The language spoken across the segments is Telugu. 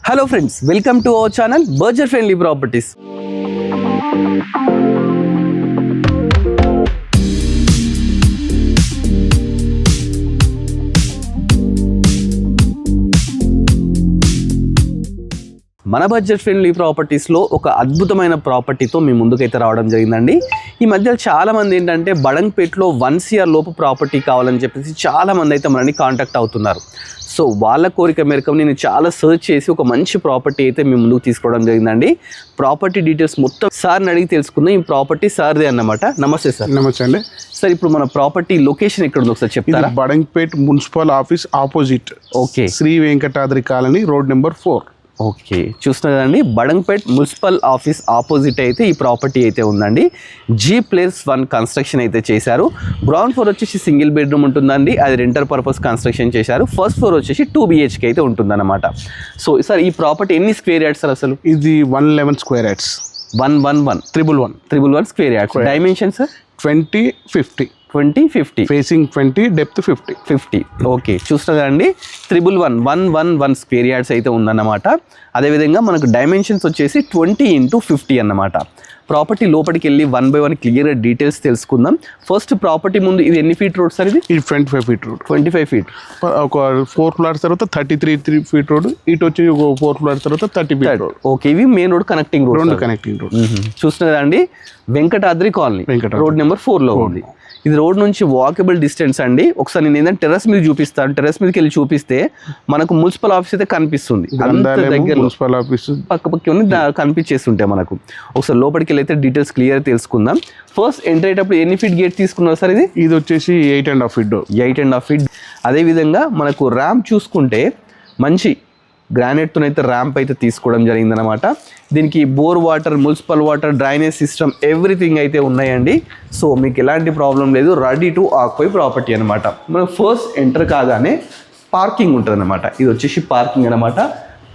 Hello friends, welcome to our channel budget friendly properties. మన బడ్జెట్ ఫ్రెండ్లీ ప్రాపర్టీస్లో ఒక అద్భుతమైన ప్రాపర్టీతో మీ ముందుకైతే రావడం జరిగిందండి. ఈ మధ్య చాలామంది ఏంటంటే బడంగ్పేట్లో 1 CR లోపు ప్రాపర్టీ కావాలని చెప్పేసి చాలామంది అయితే మనని కాంటాక్ట్ అవుతున్నారు. సో వాళ్ళ కోరిక మేరకు నేను చాలా సర్చ్ చేసి ఒక మంచి ప్రాపర్టీ అయితే మీ ముందుకు తీసుకోవడం జరిగిందండి. ప్రాపర్టీ డీటెయిల్స్ మొత్తం సార్ని అడిగి తెలుసుకుందాం. ఈ ప్రాపర్టీ సార్దే అన్నమాట. నమస్తే సార్. నమస్తే అండి. సార్, ఇప్పుడు మన ప్రాపర్టీ లొకేషన్ ఎక్కడ ఉందో ఒకసారి చెప్తారా? Badangpet municipal office opposite. Okay. Sri Venkatadri colony, road number 4. Okay, చూస్తున్నారు కదండి, బడంగ్పేట్ మున్సిపల్ ఆఫీస్ ఆపోజిట్ అయితే ఈ ప్రాపర్టీ అయితే ఉందండి. G+1 కన్స్ట్రక్షన్ అయితే చేశారు. గ్రౌండ్ ఫ్లోర్ వచ్చేసి సింగిల్ బెడ్రూమ్ ఉంటుందండి. అది రెంటల్ పర్పస్ కన్స్ట్రక్షన్ చేశారు. ఫస్ట్ ఫ్లోర్ వచ్చేసి 2 BHK అయితే ఉంటుందన్నమాట. సో సార్, ఈ ప్రాపర్టీ ఎన్ని స్క్వేర్ యార్డ్స్ సార్ అసలు? ఇది 111 square yards. 111 square yards. Dimension sir 20-50 facing 20, depth 50. Okay, చూస్తున్నారు కదండి, 111 స్క్వేర్ యార్డ్స్ అయితే ఉందన్నమాట. అదేవిధంగా మనకు డైమెన్షన్స్ వచ్చేసి 20x50 అన్నమాట. ప్రాపర్టీ లోపలికి వెళ్ళి 1 by 1 క్లియర్గా డీటెయిల్స్ తెలుసుకుందాం. ఫస్ట్ ప్రాపర్టీ ముందు ఇది ఎన్ని ఫీట్ రోడ్ సార్? ఇది 25 ఫీట్ రోడ్. 25 ఫీట్. ఒక 4 ఫ్లాట్స్ తర్వాత 33 ఫీట్ రోడ్. ఇటు వచ్చి ఒక 4 ఫ్లాట్స్ తర్వాత 30 ఫీట్ రోడ్. ఓకే, ఇవి మెయిన్ రోడ్ కనెక్టింగ్ రోడ్. రెండు కనెక్టింగ్ రోడ్. చూస్తున్నారు కదండి, వెంకటాద్రి కాలనీ రోడ్ నెంబర్ 4లో ఉంది. ఇది రోడ్ నుంచి వాకబుల్ డిస్టెన్స్ అండి. ఒకసారి నేను ఏంటంటే టెర్రస్ మీద చూపిస్తాను. టెర్రస్ మీదకి వెళ్ళి చూపిస్తే మనకు మున్సిపల్ ఆఫీస్ అయితే కనిపిస్తుంది. దగ్గర మున్సిపల్ ఆఫీస్ పక్క కనిపించేస్తుంటాయి మనకు. ఒకసారి లోపలికి వెళ్ళి అయితే డీటెయిల్స్ క్లియర్ తెలుసుకుందాం. ఫస్ట్ ఎంటర్ అయ్యేటప్పుడు ఎన్ని ఫీట్ గేట్ తీసుకున్నారు సార్? ఇది వచ్చేసి 8.5 ఫీట్. 8.5 ఫీట్. అదేవిధంగా మనకు ర్యాంప్ చూసుకుంటే మంచి గ్రానైట్తో అయితే ర్యాంప్ అయితే తీసుకోవడం జరిగిందనమాట. దీనికి bore water, municipal water, drainage system everything అయితే ఉన్నాయండి. సో మీకు ఎలాంటి ప్రాబ్లం లేదు. రెడీ టు ఆక్యుపై ప్రాపర్టీ అనమాట. మనం ఫస్ట్ ఎంటర్ కాగానే పార్కింగ్ ఉంటుంది అనమాట. ఇది వచ్చేసి పార్కింగ్ అనమాట.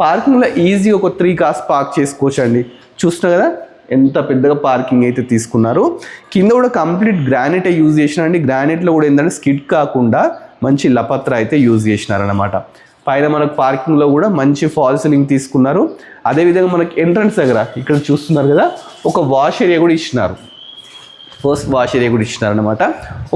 పార్కింగ్లో ఈజీ ఒక 3 కార్స్ పార్క్ చేసుకోవచ్చు అండి. చూస్తున్నా కదా ఎంత పెద్దగా పార్కింగ్ అయితే తీసుకున్నారు. కింద కూడా కంప్లీట్ గ్రానైట్ యూజ్ చేసినారండి. గ్రానైట్లో కూడా ఏంటంటే స్కిడ్ కాకుండా మంచి లపత్ర అయితే యూజ్ చేసినారనమాట. పైన మనకు పార్కింగ్లో కూడా మంచి ఫాల్ సీలింగ్ తీసుకున్నారు. అదేవిధంగా మనకి ఎంట్రన్స్ దగ్గర ఇక్కడ చూస్తున్నారు కదా, ఒక వాష్ ఏరియా కూడా ఇచ్చినారు. ఫస్ట్ వాష్ ఏరియా కూడా ఇచ్చినారనమాట.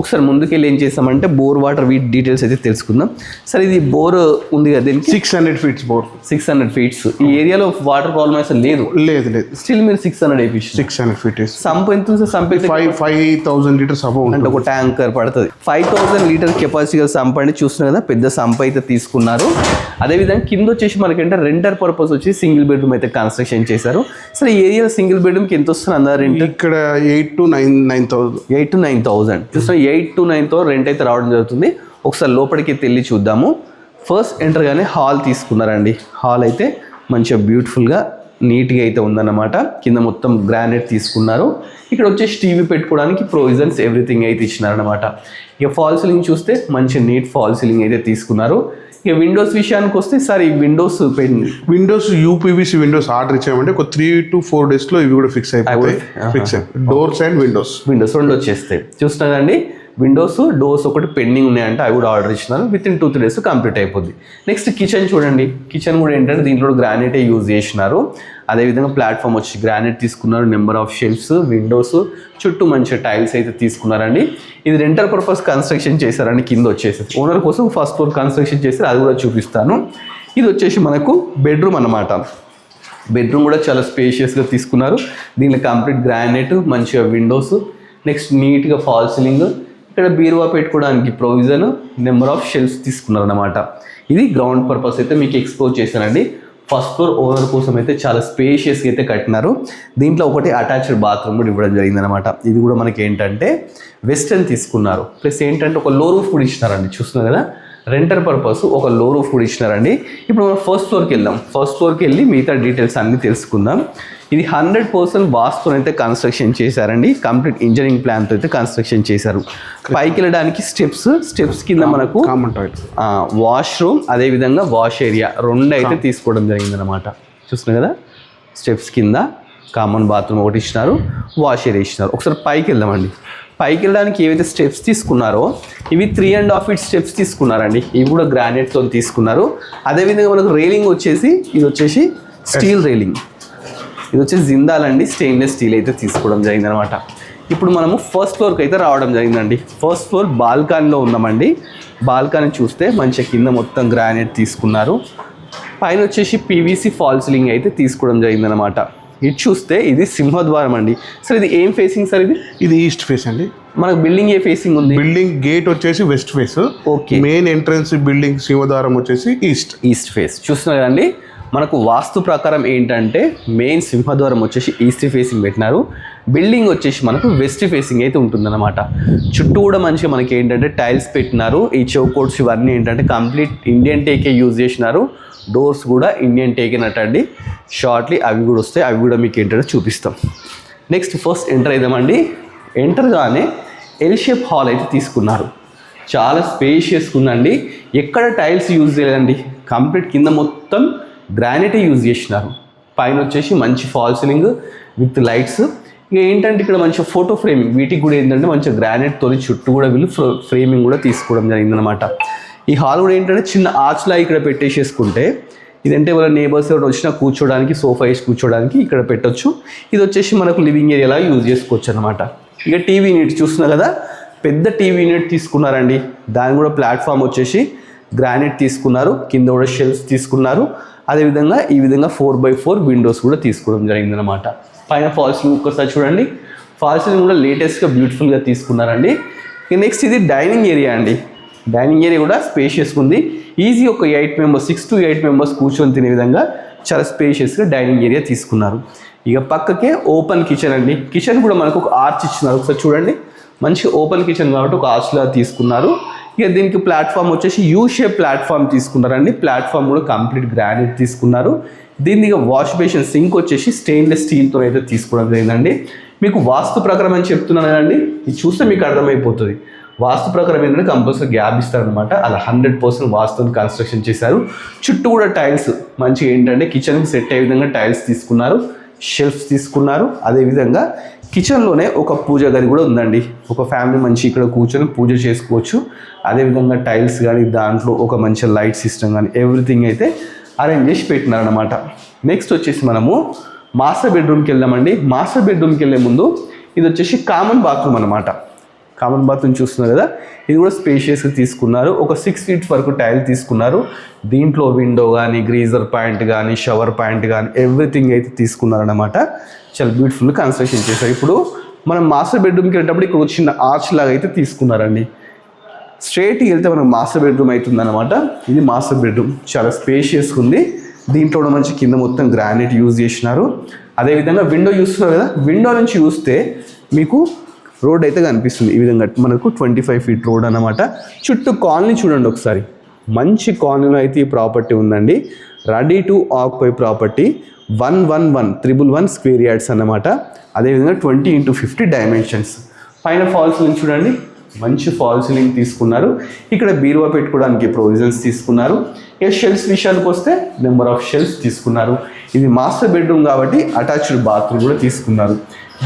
ఒకసారి ముందుకెళ్ళి ఏం చేస్తామంటే బోర్ వాటర్ వీటి డీటెయిల్స్ అయితే తెలుసుకుందాం. సార్, ఇది బోర్ ఉంది కదా, దీనికి 600 ఫీట్స్ బోర్. 600 ఫీట్స్. ఈ ఏరియాలో వాటర్ ప్రాబ్లం అసలు లేదు. స్టిల్ మీరు 600 వేయించారు. 600 ఫీట్. సంప్ ఎంత ఉంది సార్? సంప్ 5,000 లీటర్స్ అంటే ఒక ట్యాంకర్ పడుతుంది. 5,000 లీటర్ కెపాసిటీ సంప్ అండి. చూస్తున్నారు కదా, పెద్ద సంప్ అయితే తీసుకున్నారు. అదేవిధంగా కింద వచ్చేసి మనకంటే రెంటర్ పర్పస్ వచ్చి సింగిల్ బెడ్రూమ్ అయితే కన్స్ట్రక్షన్ చేశారు. సరే, ఈ ఏరియాలో సింగిల్ బెడ్రూమ్కి ఎంత వస్తుంది అందరు రెంట్? ఇక్కడ 8 to 9,000. చూస్తున్నా 8 to 9,000 రెంట్ అయితే రావడం జరుగుతుంది. ఒకసారి లోపలికి వెళ్ళి చూద్దాము. ఫస్ట్ ఎంటర్ గానే హాల్ తీసుకున్నారండి. హాల్ అయితే మంచిగా బ్యూటిఫుల్గా నీట్గా అయితే ఉందన్నమాట. కింద మొత్తం గ్రానైట్ తీసుకున్నారు. ఇక్కడ వచ్చేసి టీవీ పెట్టుకోవడానికి ప్రొవిజన్స్ ఎవ్రీథింగ్ అయితే ఇచ్చినారనమాట. ఇక ఫాల్ సీలింగ్ చూస్తే మంచి నీట్ ఫాల్ సీలింగ్ అయితే తీసుకున్నారు. ఇక విండోస్ విషయానికి వస్తే సార్, ఈ విండోస్ UPVC విండోస్ ఆర్డర్ ఇచ్చామంటే ఒక 3 to 4 days లో ఇవి కూడా ఫిక్స్ అయిపోతాయి. డోర్స్ అండ్ విండోస్ రెండు వచ్చేస్తాయి. చూస్తున్నారండి, విండోస్, డోర్స్ ఒకటి పెండింగ్ ఉన్నాయంటే అవి కూడా ఆర్డర్ ఇచ్చినారు. విత్ ఇన్ 2-3 days కంప్లీట్ అయిపోద్ది. నెక్స్ట్ కిచెన్ చూడండి. కిచెన్ కూడా ఏంటంటే దీంట్లో గ్రానైటే యూజ్ చేసినారు. అదేవిధంగా ప్లాట్ఫామ్ వచ్చి గ్రానైట్ తీసుకున్నారు. నెంబర్ ఆఫ్ షెల్ఫ్స్, విండోస్, చుట్టూ మంచి టైల్స్ అయితే తీసుకున్నారండి. ఇది రెంటల్ పర్పస్ కన్స్ట్రక్షన్ చేశారండి. కింద వచ్చేసి ఓనర్ కోసం ఫస్ట్ ఫ్లోర్ కన్స్ట్రక్షన్ చేశారు. అది కూడా చూపిస్తాను. ఇది వచ్చేసి మనకు బెడ్రూమ్ అన్నమాట. బెడ్రూమ్ కూడా చాలా స్పేషియస్గా తీసుకున్నారు. దీనిలో కంప్లీట్ గ్రానైట్, మంచిగా విండోస్, నెక్స్ట్ నీట్గా ఫాల్ సీలింగ్, ఇక్కడ బీరువా పెట్టుకోవడానికి ప్రొవిజన్, నెంబర్ ఆఫ్ షెల్ఫ్స్ తీసుకున్నారు అన్నమాట. ఇది గ్రౌండ్ పర్పస్ అయితే మీకు ఎక్స్ప్లోర్ చేశానండి. ఫస్ట్ ఫ్లోర్ ఓనర్ కోసం అయితే చాలా స్పేషియస్గా అయితే కట్టినారు. దీంట్లో ఒకటి అటాచ్డ్ బాత్రూమ్ కూడా ఇవ్వడం జరిగిందనమాట. ఇది కూడా మనకి ఏంటంటే వెస్టర్న్ తీసుకున్నారు. ప్లస్ ఏంటంటే ఒక లో రూఫ్ కూడా ఇచ్చినారండి. చూస్తున్నారు కదా, రెంటర్ పర్పస్ ఒక లో రూఫ్ కూడా ఇచ్చినారండి. ఇప్పుడు మనం ఫస్ట్ ఫ్లోర్కి వెళ్దాం. ఫస్ట్ ఫ్లోర్కి వెళ్ళి మిగతా డీటెయిల్స్ అన్నీ తెలుసుకుందాం. ఇది 100% వాస్తుతో అయితే కన్స్ట్రక్షన్ చేశారండి. కంప్లీట్ ఇంజనీరింగ్ ప్లాన్తో అయితే కన్స్ట్రక్షన్ చేశారు. పైకి వెళ్ళడానికి స్టెప్స్ కింద మనకు వాష్రూమ్, అదేవిధంగా వాష్ ఏరియా రెండు అయితే తీసుకోవడం జరిగిందనమాట. చూస్తున్నారు కదా, స్టెప్స్ కింద కామన్ బాత్రూమ్ ఒకటి ఇచ్చినారు, వాష్ ఏరియా ఇచ్చినారు. ఒకసారి పైకి వెళ్దామండి. పైకి వెళ్ళడానికి ఏవైతే స్టెప్స్ తీసుకున్నారో ఇవి 3.5 feet స్టెప్స్ తీసుకున్నారండి. ఇవి కూడా గ్రానైట్తో తీసుకున్నారు. అదేవిధంగా మనకు రైలింగ్ వచ్చేసి ఇది వచ్చేసి స్టీల్ రైలింగ్, ఇది వచ్చేసి జిందాల్ అండి, స్టెయిన్లెస్ స్టీల్ అయితే తీసుకోవడం జరిగింది అనమాట. ఇప్పుడు మనము ఫస్ట్ ఫ్లోర్కి అయితే రావడం జరిగిందండి. ఫస్ట్ ఫ్లోర్ బాల్కనీలో ఉన్నామండి. బాల్కనీ చూస్తే మంచిగా కింద మొత్తం గ్రానైట్ తీసుకున్నారు. పైన వచ్చేసి పీవీసీ ఫాల్ సీలింగ్ అయితే తీసుకోవడం జరిగిందనమాట. ఇది చూస్తే ఇది సింహద్వారం అండి. సార్ ఇది ఏం ఫేసింగ్ సార్? ఇది ఈస్ట్ ఫేస్ అండి. మనకు బిల్డింగ్ ఏ ఫేసింగ్ ఉంది? బిల్డింగ్ గేట్ వచ్చేసి west face. Okay. Main entrance building సింహద్వారం వచ్చేసి ఈస్ట్ ఫేస్. చూస్తున్నారు కదండి, మనకు వాస్తు ప్రకారం ఏంటంటే మెయిన్ సింహద్వారం వచ్చేసి ఈస్ట్ ఫేసింగ్ పెట్టినారు. బిల్డింగ్ వచ్చేసి మనకు వెస్ట్ ఫేసింగ్ అయితే ఉంటుందన్నమాట. చుట్టూ కూడా మంచిగా మనకి ఏంటంటే టైల్స్ పెట్టినారు. ఈ చౌకోట్స్ ఇవన్నీ ఏంటంటే కంప్లీట్ ఇండియన్ టేకే యూజ్ చేసినారు. డోర్స్ కూడా ఇండియన్ టేకినట్టండి. షార్ట్లీ అవి కూడా వస్తాయి, అవి కూడా మీకు ఏంటంటే చూపిస్తాం. నెక్స్ట్ ఫస్ట్ ఎంటర్ అయిదామండి. ఎంటర్గానే ఎల్ షేప్ హాల్ అయితే తీసుకున్నారు. చాలా స్పేషియస్గా ఉందండి. ఎక్కడ టైల్స్ యూజ్ చేయలేదండి, కంప్లీట్ కింద మొత్తం గ్రానైటే యూజ్ చేసినారు. పైన వచ్చేసి మంచి ఫాల్ సీలింగ్ విత్ లైట్స్. ఇక ఏంటంటే ఇక్కడ మంచిగా ఫోటో ఫ్రేమింగ్, వీటికి కూడా ఏంటంటే మంచిగా గ్రానైట్ తోని చుట్టూ కూడా వీళ్ళు ఫ్రేమింగ్ కూడా తీసుకోవడం జరిగిందనమాట. ఈ హాల్ కూడా ఏంటంటే చిన్న ఆర్చ్లా ఇక్కడ పెట్టేసేసుకుంటే ఇదంటే వాళ్ళ నేబర్స్ ఎవరు వచ్చినా కూర్చోడానికి, సోఫా వేసి కూర్చోడానికి ఇక్కడ పెట్టొచ్చు. ఇది వచ్చేసి మనకు లివింగ్ ఏరియాలా యూజ్ చేసుకోవచ్చు అనమాట. ఇక టీవీ యూనిట్ చూస్తున్నా కదా, పెద్ద టీవీ యూనిట్ తీసుకున్నారండి. దాని కూడా ప్లాట్ఫామ్ వచ్చేసి గ్రానైట్ తీసుకున్నారు. కింద కూడా షెల్ఫ్స్ తీసుకున్నారు. అదేవిధంగా ఈ విధంగా 4x4 విండోస్ కూడా తీసుకోవడం జరిగిందనమాట. పైన ఫాల్ సీలింగ్ ఒక్కసారి చూడండి. ఫాల్ సీలింగ్ కూడా లేటెస్ట్గా బ్యూటిఫుల్గా తీసుకున్నారండి. ఇక నెక్స్ట్ ఇది డైనింగ్ ఏరియా అండి. డైనింగ్ ఏరియా కూడా స్పేషియస్గా ఉంది. ఈజీ ఒక 8 members 6 to 8 members కూర్చొని తినే విధంగా చాలా స్పేషియస్గా డైనింగ్ ఏరియా తీసుకున్నారు. ఇక పక్కకే ఓపెన్ కిచెన్ అండి. కిచెన్ కూడా మనకు ఒక ఆర్చ్ ఇచ్చినారు. ఒకసారి చూడండి, మంచి ఓపెన్ కిచెన్ కాబట్టి ఒక ఆర్చ్లా తీసుకున్నారు. ఇక దీనికి ప్లాట్ఫామ్ వచ్చేసి యూ షేప్ ప్లాట్ఫామ్ తీసుకున్నారండి. ప్లాట్ఫామ్ కూడా కంప్లీట్ గ్రానైట్ తీసుకున్నారు. దీనికి వాష్ బేసిన్ సింక్ వచ్చేసి స్టెయిన్లెస్ స్టీల్తో అయితే తీసుకోవడం జరిగిందండి. మీకు వాస్తు ప్రకారం అని చెప్తున్నాను కదండి, ఇది చూస్తే మీకు అర్థమైపోతుంది. వాస్తు ప్రకారం ఏంటంటే కంపల్సరీ గ్యాప్ ఇస్తారనమాట. అలా 100% వాస్తుని కన్స్ట్రక్షన్ చేశారు. చుట్టూ కూడా టైల్స్ మంచిగా ఏంటంటే కిచెన్కి సెట్ అయ్యే విధంగా టైల్స్ తీసుకున్నారు. షెల్ఫ్స్ తీసుకున్నారు. అదేవిధంగా కిచెన్లోనే ఒక పూజ గది కూడా ఉందండి. ఒక ఫ్యామిలీ మంచి ఇక్కడ కూర్చొని పూజ చేసుకోవచ్చు. అదేవిధంగా టైల్స్ కానీ దాంట్లో ఒక మంచి లైట్ సిస్టమ్ కానీ ఎవ్రీథింగ్ అయితే అరేంజ్ చేసి పెట్టినారనమాట. నెక్స్ట్ వచ్చేసి మనము మాస్టర్ బెడ్రూమ్కి వెళ్దామండి. మాస్టర్ బెడ్రూమ్కి వెళ్ళే ముందు ఇది వచ్చేసి కామన్ బాత్రూమ్ అనమాట. కామన్ బాత్రూమ్ చూస్తున్నారు కదా, ఇది కూడా స్పేషియస్గా తీసుకున్నారు. ఒక 6 feet వరకు టైల్ తీసుకున్నారు. దీంట్లో విండో కానీ, గ్రీజర్ పాయింట్ కానీ, షవర్ పాయింట్ కానీ ఎవ్రీథింగ్ అయితే తీసుకున్నారనమాట. చాలా బ్యూటిఫుల్ కన్స్ట్రక్షన్ చేశారు. ఇప్పుడు మనం మాస్టర్ బెడ్రూమ్కి వెళ్ళేటప్పుడు ఇక్కడ చిన్న ఆర్చ్ లాగా అయితే తీసుకున్నారండి. స్ట్రైట్కి వెళ్తే మనకు మాస్టర్ బెడ్రూమ్ అవుతుందన్నమాట. ఇది మాస్టర్ బెడ్రూమ్ చాలా స్పేషియస్గా ఉంది. దీంట్లో కూడా మంచి కింద మొత్తం గ్రానైట్ యూజ్ చేసినారు. అదేవిధంగా విండో చూస్తున్నారు కదా, విండో నుంచి చూస్తే మీకు రోడ్ అయితే కనిపిస్తుంది. ఈ విధంగా మనకు 25 feet రోడ్ అన్నమాట. చుట్టూ కాలనీ చూడండి ఒకసారి, మంచి కాలనీలో అయితే ఈ ప్రాపర్టీ ఉందండి. Ready to occupy property. 111 square yards అన్నమాట. అదేవిధంగా 20 into 50 డైమెన్షన్స్. పైన ఫాల్ సీలింగ్ చూడండి, మంచి ఫాల్ సీలింగ్ తీసుకున్నారు. ఇక్కడ బీరువా పెట్టుకోవడానికి ప్రొవిజన్స్ తీసుకున్నారు. ఇక షెల్ఫ్స్ విషయానికి వస్తే నెంబర్ ఆఫ్ షెల్ఫ్స్ తీసుకున్నారు. ఇది మాస్టర్ బెడ్రూమ్ కాబట్టి అటాచ్డ్ బాత్రూమ్ కూడా తీసుకున్నారు.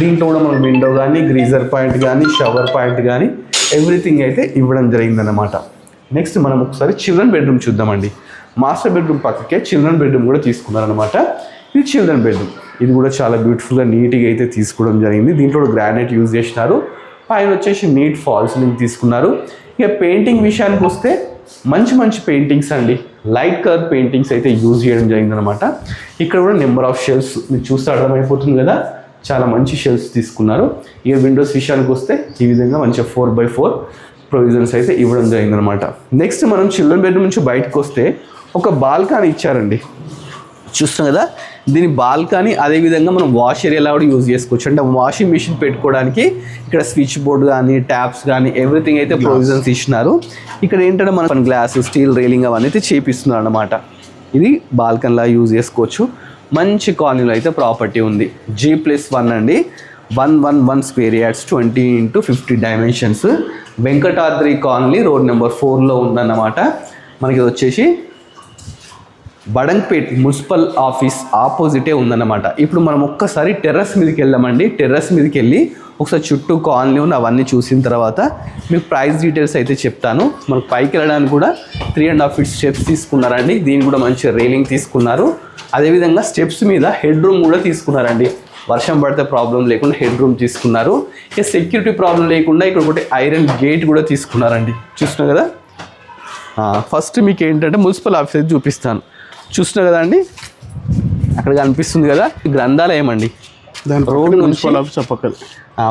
దీంట్లో కూడా మనం విండో కానీ, గ్రీజర్ పాయింట్ కానీ, షవర్ పాయింట్ కానీ ఎవ్రీథింగ్ అయితే ఇవ్వడం జరిగిందన్నమాట. నెక్స్ట్ మనం ఒకసారి చిల్డ్రన్ బెడ్రూమ్ చూద్దామండి. మాస్టర్ బెడ్రూమ్ పక్కకే చిల్డ్రన్ బెడ్రూమ్ కూడా తీసుకున్నారనమాట. ఇది చిల్డ్రన్ బెడ్రూమ్. ఇది కూడా చాలా బ్యూటిఫుల్గా నీట్గా అయితే తీసుకోవడం జరిగింది. దీంట్లో గ్రానైట్ యూజ్ చేసినారు. పైన వచ్చేసి నీట్ ఫాల్ సీలింగ్ తీసుకున్నారు. ఇక పెయింటింగ్ విషయానికి వస్తే మంచి పెయింటింగ్స్ అండి. లైట్ కలర్ పెయింటింగ్స్ అయితే యూజ్ చేయడం జరిగిందనమాట. ఇక్కడ కూడా నెంబర్ ఆఫ్ షెల్ఫ్స్ మీరు చూస్తే అర్థమైపోతుంది కదా, చాలా మంచి షెల్ఫ్స్ తీసుకున్నారు. ఇక విండోస్ విషయానికి వస్తే ఈ విధంగా మంచిగా 4x4 ప్రొవిజన్స్ అయితే ఇవ్వడం జరిగిందనమాట. నెక్స్ట్ మనం చిల్డ్రన్ బెడ్రూమ్ నుంచి బయటకు వస్తే ఒక బాల్కనీ ఇచ్చారండి. చూస్తాం కదా, దీని బాల్కనీ అదేవిధంగా మనం వాష్ ఏరియాలో కూడా యూజ్ చేసుకోవచ్చు. అంటే వాషింగ్ మిషన్ పెట్టుకోవడానికి ఇక్కడ స్విచ్ బోర్డ్ కానీ, ట్యాప్స్ కానీ ఎవ్రీథింగ్ అయితే ప్రొవిజన్స్ ఇచ్చినారు. ఇక్కడ ఏంటంటే మన గ్లాస్, స్టీల్ రైలింగ్ అవన్నీ అయితే చేపిస్తున్నారు అనమాట. ఇది బాల్కనీలా యూజ్ చేసుకోవచ్చు. మంచి కాలనీలో అయితే ప్రాపర్టీ ఉంది. G+1 అండి. 111 square yards, 20 into 50 dimensions. Venkatadri colony road number 4లో ఉందన్నమాట. మనకి ఇది వచ్చేసి బడంగ్పేట్ మున్సిపల్ ఆఫీస్ ఆపోజిటే ఉందన్నమాట. ఇప్పుడు మనం ఒక్కసారి టెర్రస్ మీదకి వెళ్దామండి. టెర్రస్ మీదకి వెళ్ళి ఒకసారి చుట్టూ కాలనీ ఉన్న అవన్నీ చూసిన తర్వాత మీకు ప్రైస్ డీటెయిల్స్ అయితే చెప్తాను. మనకు పైకి వెళ్ళడానికి కూడా 3.5 feet స్టెప్స్ తీసుకున్నారండి. దీనికి కూడా మంచి రైలింగ్ తీసుకున్నారు. అదేవిధంగా స్టెప్స్ మీద హెడ్ రూమ్ కూడా తీసుకున్నారండి. వర్షం పడితే ప్రాబ్లం లేకుండా హెడ్ రూమ్ తీసుకున్నారు. ఇక సెక్యూరిటీ ప్రాబ్లం లేకుండా ఇక్కడ ఒకటి ఐరన్ గేట్ కూడా తీసుకున్నారండి. చూస్తున్నారు కదా. ఫస్ట్ మీకు ఏంటంటే మున్సిపల్ ఆఫీస్ అయితే చూపిస్తాను. చూస్తున్నారు కదా అండి, అక్కడ కనిపిస్తుంది కదా గ్రంథాలయం అండి. దాని రోడ్ మున్సిపల్ ఆఫీస్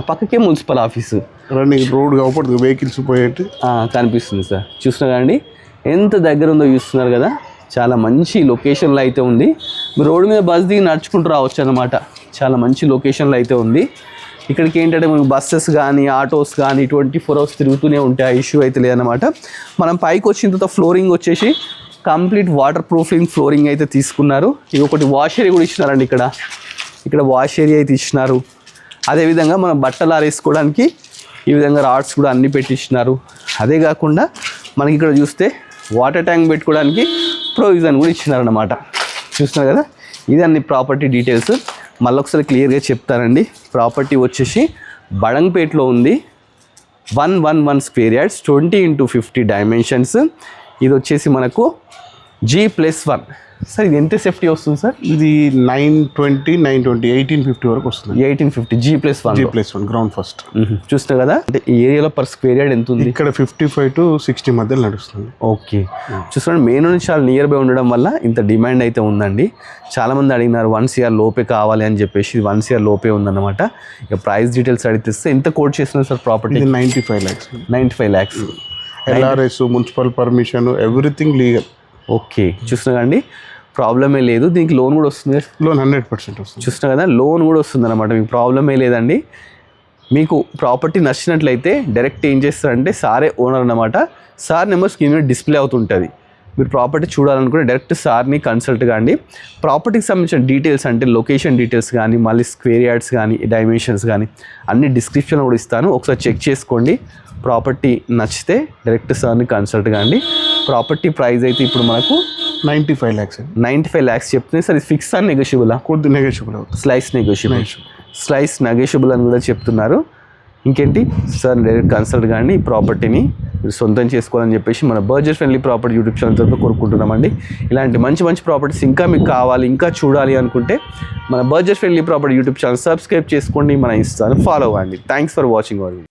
పక్కకే మున్సిపల్ ఆఫీసు రన్నింగ్ రోడ్ కాబట్టి వెహికల్స్ పోయేట్టు కనిపిస్తుంది సార్. చూస్తున్నారు కదండి ఎంత దగ్గర ఉందో చూస్తున్నారు కదా. చాలా మంచి లొకేషన్లో అయితే ఉంది. మీరు రోడ్డు మీద బస్ దిగి నడుచుకుంటూ రావచ్చు అనమాట. చాలా మంచి లొకేషన్లో అయితే ఉంది. ఇక్కడికి ఏంటంటే మనకు బస్సెస్ కానీ ఆటోస్ కానీ 24 hours తిరుగుతూనే ఉంటాయి. ఇష్యూ అయితే లేదన్నమాట. మనం పైకి వచ్చిన తర్వాత ఫ్లోరింగ్ వచ్చేసి కంప్లీట్ వాటర్ ప్రూఫింగ్ ఫ్లోరింగ్ అయితే తీసుకున్నారు. ఇది ఒకటి వాష్ ఏరియా కూడా ఇచ్చినారండి. ఇక్కడ వాష్ ఏరియా అయితే ఇచ్చినారు. అదేవిధంగా మనం బట్టలు ఆరేసుకోవడానికి ఈ విధంగా రాడ్స్ కూడా అన్ని పెట్టించినారు. అదే కాకుండా మనకి ఇక్కడ చూస్తే వాటర్ ట్యాంక్ పెట్టుకోవడానికి ప్రొవిజన్ కూడా ఇచ్చినారన్నమాట. చూస్తున్నారు కదా. ఇది అన్ని ప్రాపర్టీ డీటెయిల్స్ మళ్ళీ ఒకసారి క్లియర్గా చెప్తానండి. ప్రాపర్టీ వచ్చేసి బడంగ్పేట్లో ఉంది. 111 square yards 20x50 dimensions. ఇది వచ్చేసి మనకు G+1. సార్ ఇది ఎంత సేఫ్టీ వస్తుంది సార్? ఇది 920 1850 వరకు వస్తుంది. 1850 G+1 గ్రౌండ్ ఫస్ట్. చూస్తున్నారు కదా. అంటే ఈ ఏరియాలో పర్ స్క్వేర్ యార్డ్ ఎంత ఉంది? ఇక్కడ 55 to 60 మధ్యలో నడుస్తుంది. ఓకే. చూస్తున్నాడు మెయిన్ నుంచి చాలా నియర్ బై ఉండడం వల్ల ఇంత డిమాండ్ అయితే ఉందండి. చాలామంది అడిగినారు 1 CR లోపే కావాలి అని చెప్పేసి. 1 CR లోపే ఉందన్నమాట. ఇక ప్రైస్ డీటెయిల్స్ అడిగితే ఎంత కోట్ చేస్తున్నారు sir property? 95 lakhs. 95 lakhs. LRS municipal permission everything legal. Okay. చూస్తున్నా అండి ప్రాబ్లమే లేదు. దీనికి లోన్ కూడా వస్తుంది. లోన్ 100% వస్తుంది. చూస్తున్నా కదా లోన్ కూడా వస్తుంది అనమాట. మీకు ప్రాబ్లమే లేదండి. మీకు ప్రాపర్టీ నచ్చినట్లయితే డైరెక్ట్ ఏం చేస్తారంటే సారే ఓనర్ అన్నమాట. సార్ నెంబర్ స్క్రీన్ మీద డిస్ప్లే అవుతుంటుంది. మీరు ప్రాపర్టీ చూడాలనుకుంటే డైరెక్ట్ సార్ని కన్సల్ట్ కాండి. ప్రాపర్టీకి సంబంధించిన డీటెయిల్స్ అంటే లొకేషన్ డీటెయిల్స్ కానీ మళ్ళీ స్క్వేర్ యార్డ్స్ కానీ డైమెన్షన్స్ కానీ అన్ని డిస్క్రిప్షన్లో కూడా ఇస్తాను. ఒకసారి చెక్ చేసుకోండి. ప్రాపర్టీ నచ్చితే డైరెక్ట్ సార్ని కన్సల్ట్ కాండి. ప్రాపర్టీ ప్రైస్ అయితే ఇప్పుడు మనకు 95 lakhs. 95 lakhs చెప్తున్నాయి సార్. ఇది ఫిక్స్ అని నెగోషియబుల్? కొద్ది నెగోషియబుల్ అవుతుంది. స్లైస్ నెగోషియబుల్ అని కూడా చెప్తున్నారు. ఇంకేంటి సార్ డైరెక్ట్ కన్సల్ట్ కానీ ఈ ప్రాపర్టీని మీరు సొంతం చేసుకోవాలని చెప్పేసి మన budget friendly property YouTube channel తరఫున కోరుకుంటున్నామండి. ఇలాంటి మంచి మంచి ప్రాపర్టీస్ ఇంకా మీకు కావాలి, ఇంకా చూడాలి అనుకుంటే మన budget friendly property YouTube channel subscribe చేసుకోండి. మన ఇన్స్టాని ఫాలో అవ్వండి. Thanks for watching our video.